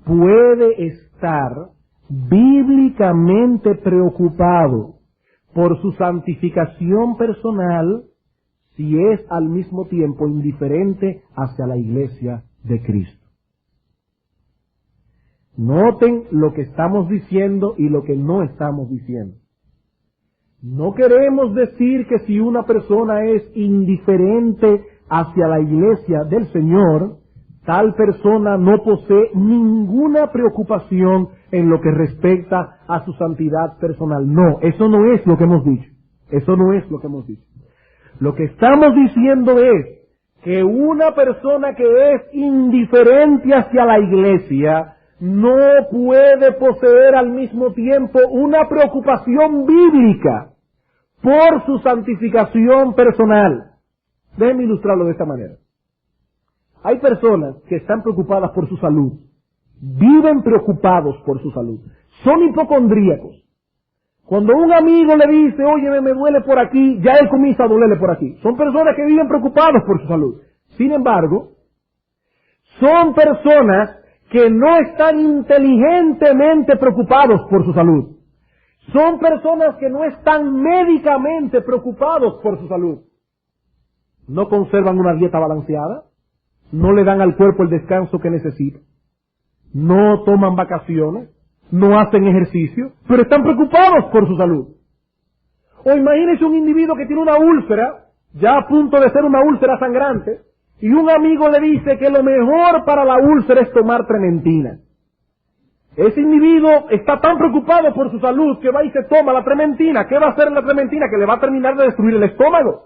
puede estar bíblicamente preocupado por su santificación personal si es al mismo tiempo indiferente hacia la iglesia de Cristo. Noten lo que estamos diciendo y lo que no estamos diciendo. No queremos decir que si una persona es indiferente hacia la iglesia del Señor, tal persona no posee ninguna preocupación en lo que respecta a su santidad personal. No, eso no es lo que hemos dicho. Eso no es lo que hemos dicho. Lo que estamos diciendo es que una persona que es indiferente hacia la iglesia no puede poseer al mismo tiempo una preocupación bíblica por su santificación personal. Déjenme ilustrarlo de esta manera. Hay personas que están preocupadas por su salud, viven preocupados por su salud, son hipocondríacos. Cuando un amigo le dice, oye, me duele por aquí, ya él comienza a dolerle por aquí. Son personas que viven preocupados por su salud. Sin embargo, son personas que no están inteligentemente preocupados por su salud. Son personas que no están médicamente preocupados por su salud. No conservan una dieta balanceada, no le dan al cuerpo el descanso que necesita, no toman vacaciones, no hacen ejercicio, pero están preocupados por su salud. O imagínese un individuo que tiene una úlcera, ya a punto de ser una úlcera sangrante, y un amigo le dice que lo mejor para la úlcera es tomar trementina. Ese individuo está tan preocupado por su salud que va y se toma la trementina. ¿Qué va a hacer la trementina? Que le va a terminar de destruir el estómago.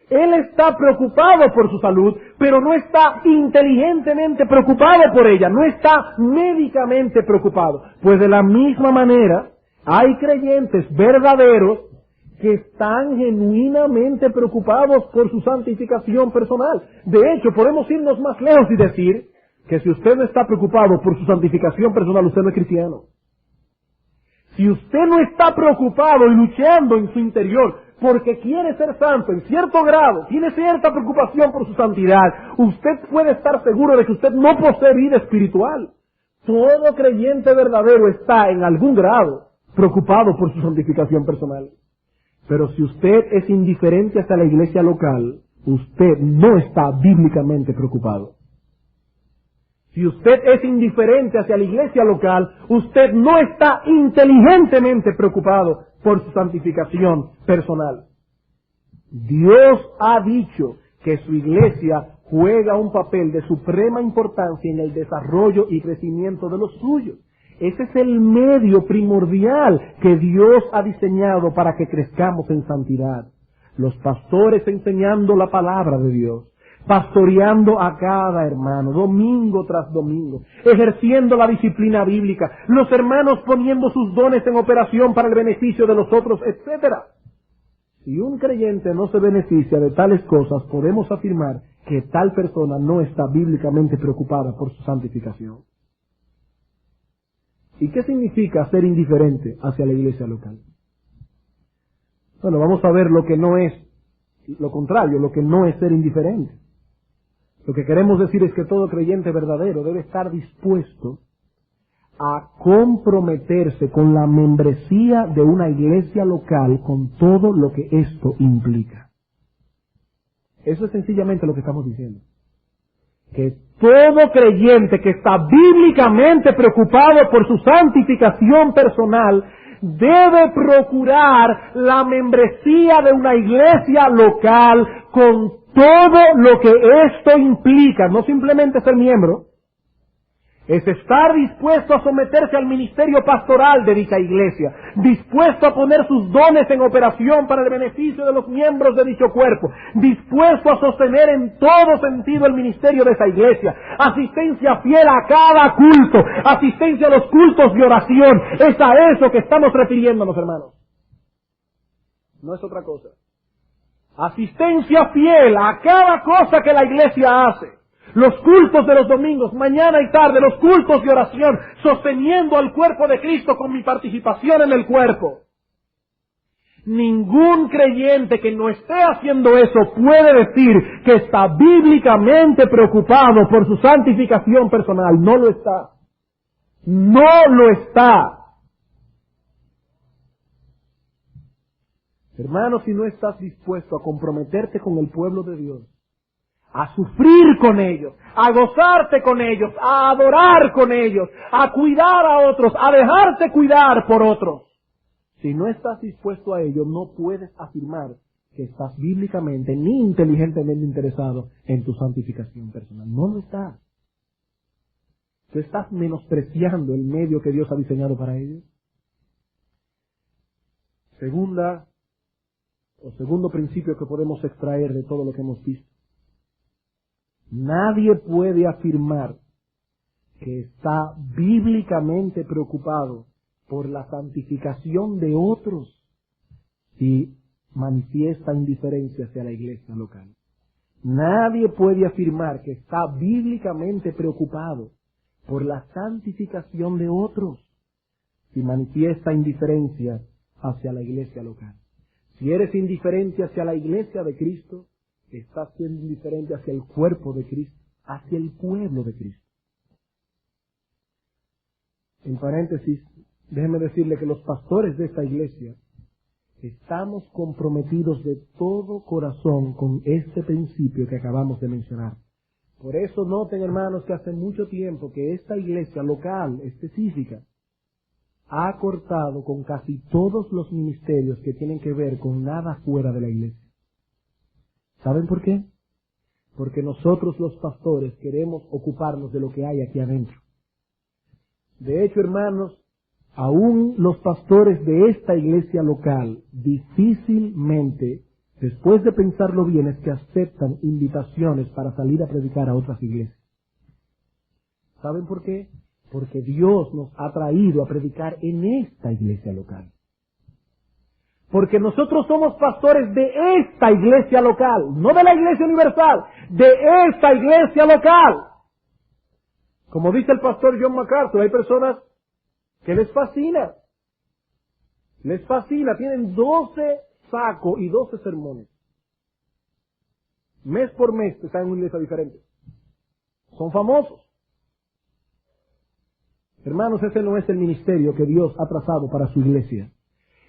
Él está preocupado por su salud, pero no está inteligentemente preocupado por ella, no está médicamente preocupado. Pues de la misma manera, hay creyentes verdaderos que están genuinamente preocupados por su santificación personal. De hecho, podemos irnos más lejos y decir que si usted no está preocupado por su santificación personal, usted no es cristiano. Si usted no está preocupado y luchando en su interior porque quiere ser santo en cierto grado, tiene cierta preocupación por su santidad, usted puede estar seguro de que usted no posee vida espiritual. Todo creyente verdadero está en algún grado preocupado por su santificación personal. Pero si usted es indiferente hacia la iglesia local, usted no está bíblicamente preocupado. Si usted es indiferente hacia la iglesia local, usted no está inteligentemente preocupado por su santificación personal. Dios ha dicho que su iglesia juega un papel de suprema importancia en el desarrollo y crecimiento de los suyos. Ese es el medio primordial que Dios ha diseñado para que crezcamos en santidad. Los pastores enseñando la palabra de Dios, pastoreando a cada hermano, domingo tras domingo, ejerciendo la disciplina bíblica, los hermanos poniendo sus dones en operación para el beneficio de los otros, etc. Si un creyente no se beneficia de tales cosas, podemos afirmar que tal persona no está bíblicamente preocupada por su santificación. ¿Y qué significa ser indiferente hacia la iglesia local? Bueno, vamos a ver lo que no es, lo contrario, lo que no es ser indiferente. Lo que queremos decir es que todo creyente verdadero debe estar dispuesto a comprometerse con la membresía de una iglesia local con todo lo que esto implica. Eso es sencillamente lo que estamos diciendo. que todo creyente que está bíblicamente preocupado por su santificación personal debe procurar la membresía de una iglesia local con todo lo que esto implica, no simplemente ser miembro, es estar dispuesto a someterse al ministerio pastoral de dicha iglesia, dispuesto a poner sus dones en operación para el beneficio de los miembros de dicho cuerpo, dispuesto a sostener en todo sentido el ministerio de esa iglesia, asistencia fiel a cada culto, asistencia a los cultos de oración. Es a eso que estamos refiriéndonos, hermanos. No es otra cosa. Asistencia fiel a cada cosa que la iglesia hace. Los cultos de los domingos, mañana y tarde, los cultos de oración, sosteniendo al cuerpo de Cristo con mi participación en el cuerpo. Ningún creyente que no esté haciendo eso puede decir que está bíblicamente preocupado por su santificación personal. No lo está. No lo está. Hermano, si no estás dispuesto a comprometerte con el pueblo de Dios, a sufrir con ellos, a gozarte con ellos, a adorar con ellos, a cuidar a otros, a dejarte cuidar por otros. Si no estás dispuesto a ello, no puedes afirmar que estás bíblicamente ni inteligentemente interesado en tu santificación personal. No lo estás. ¿Tú estás menospreciando el medio que Dios ha diseñado para ello? Segundo principio que podemos extraer de todo lo que hemos visto. Nadie puede afirmar que está bíblicamente preocupado por la santificación de otros si manifiesta indiferencia hacia la iglesia local. Nadie puede afirmar que está bíblicamente preocupado por la santificación de otros si manifiesta indiferencia hacia la iglesia local. Si eres indiferente hacia la iglesia de Cristo, estás siendo indiferente hacia el cuerpo de Cristo, hacia el pueblo de Cristo. En paréntesis, déjeme decirle que los pastores de esta iglesia estamos comprometidos de todo corazón con este principio que acabamos de mencionar. Por eso noten, hermanos, que hace mucho tiempo que esta iglesia local específica ha cortado con casi todos los ministerios que tienen que ver con nada fuera de la iglesia. ¿Saben por qué? Porque nosotros los pastores queremos ocuparnos de lo que hay aquí adentro. De hecho, hermanos, aún los pastores de esta iglesia local difícilmente, después de pensarlo bien, es que aceptan invitaciones para salir a predicar a otras iglesias. ¿Saben por qué? Porque Dios nos ha traído a predicar en esta iglesia local. Porque nosotros somos pastores de esta iglesia local, no de la iglesia universal, de esta iglesia local. Como dice el pastor John MacArthur, hay personas que les fascina, tienen 12 sacos y 12 sermones. Mes por mes están en una iglesia diferente. Son famosos. Hermanos, ese no es el ministerio que Dios ha trazado para su iglesia.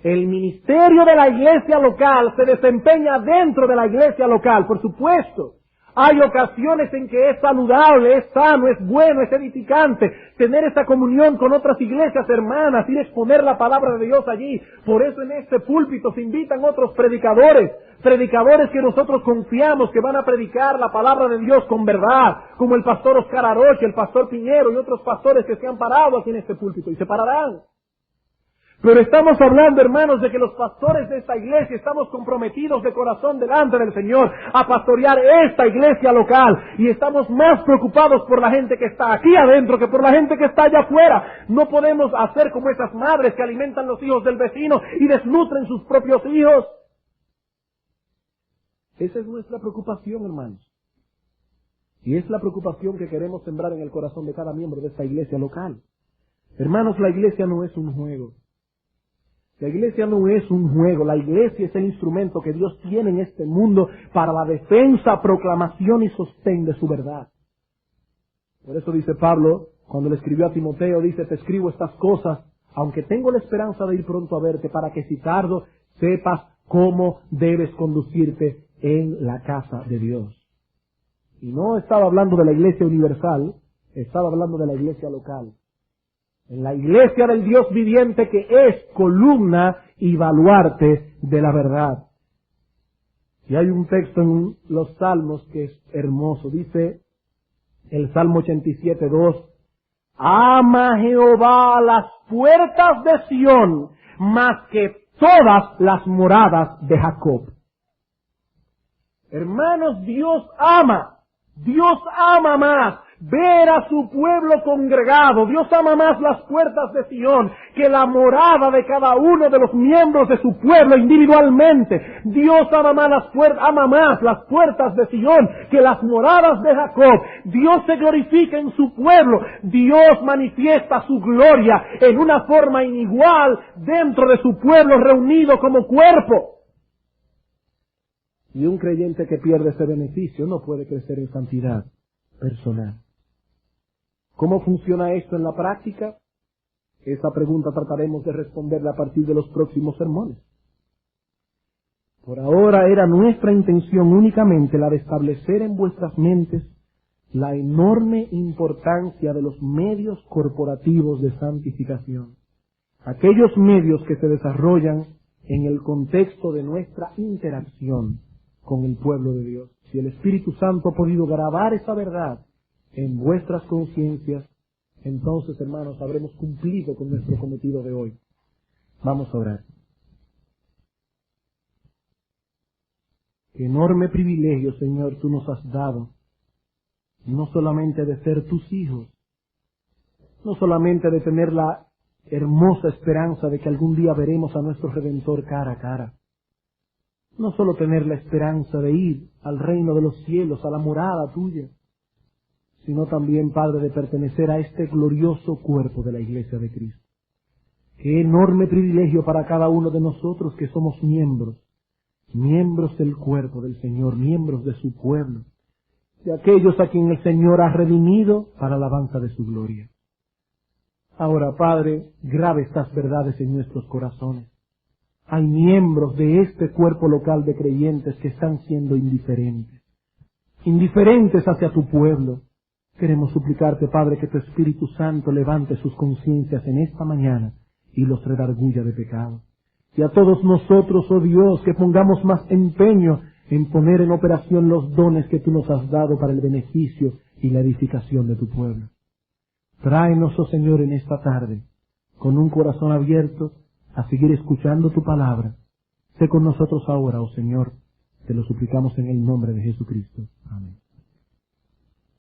El ministerio de la iglesia local se desempeña dentro de la iglesia local, por supuesto. Hay ocasiones en que es saludable, es sano, es bueno, es edificante tener esa comunión con otras iglesias hermanas, ir a exponer la palabra de Dios allí. Por eso en este púlpito se invitan otros predicadores que nosotros confiamos que van a predicar la palabra de Dios con verdad, como el pastor Oscar Aroche, el pastor Piñero y otros pastores que se han parado aquí en este púlpito y se pararán. Pero estamos hablando, hermanos, de que los pastores de esta iglesia estamos comprometidos de corazón delante del Señor a pastorear esta iglesia local y estamos más preocupados por la gente que está aquí adentro que por la gente que está allá afuera. No podemos hacer como esas madres que alimentan los hijos del vecino y desnutren sus propios hijos. Esa es nuestra preocupación, hermanos. Y es la preocupación que queremos sembrar en el corazón de cada miembro de esta iglesia local. Hermanos, la iglesia no es un juego. La iglesia no es un juego, la iglesia es el instrumento que Dios tiene en este mundo para la defensa, proclamación y sostén de su verdad. Por eso dice Pablo, cuando le escribió a Timoteo, dice, te escribo estas cosas, aunque tengo la esperanza de ir pronto a verte, para que si tardo, sepas cómo debes conducirte en la casa de Dios. Y no estaba hablando de la iglesia universal, estaba hablando de la iglesia local. En la iglesia del Dios viviente, que es columna y baluarte de la verdad. Y hay un texto en los Salmos que es hermoso. Dice el Salmo 87:2: ama Jehová las puertas de Sión más que todas las moradas de Jacob. Hermanos, Dios ama más ver a su pueblo congregado. Dios ama más las puertas de Sión que la morada de cada uno de los miembros de su pueblo individualmente. Dios ama más las puertas de Sión que las moradas de Jacob. Dios se glorifica en su pueblo. Dios manifiesta su gloria en una forma inigual dentro de su pueblo reunido como cuerpo. Y un creyente que pierde ese beneficio no puede crecer en santidad personal. ¿Cómo funciona esto en la práctica? Esa pregunta trataremos de responderla a partir de los próximos sermones. Por ahora era nuestra intención únicamente la de establecer en vuestras mentes la enorme importancia de los medios corporativos de santificación. Aquellos medios que se desarrollan en el contexto de nuestra interacción con el pueblo de Dios. Si el Espíritu Santo ha podido grabar esa verdad en vuestras conciencias, entonces, hermanos, habremos cumplido con nuestro cometido de hoy. Vamos a orar. Qué enorme privilegio, Señor, tú nos has dado, no solamente de ser tus hijos, no solamente de tener la hermosa esperanza de que algún día veremos a nuestro Redentor cara a cara, no solo tener la esperanza de ir al reino de los cielos, a la morada tuya, sino también, Padre, de pertenecer a este glorioso cuerpo de la Iglesia de Cristo. Qué enorme privilegio para cada uno de nosotros que somos miembros del cuerpo del Señor, miembros de su pueblo, de aquellos a quien el Señor ha redimido para alabanza de su gloria. Ahora, Padre, grave estas verdades en nuestros corazones. Hay miembros de este cuerpo local de creyentes que están siendo indiferentes hacia tu pueblo. Queremos suplicarte, Padre, que tu Espíritu Santo levante sus conciencias en esta mañana y los redarguya de pecado. Y a todos nosotros, oh Dios, que pongamos más empeño en poner en operación los dones que tú nos has dado para el beneficio y la edificación de tu pueblo. Tráenos, oh Señor, en esta tarde, con un corazón abierto, a seguir escuchando tu palabra. Sé con nosotros ahora, oh Señor, te lo suplicamos en el nombre de Jesucristo. Amén.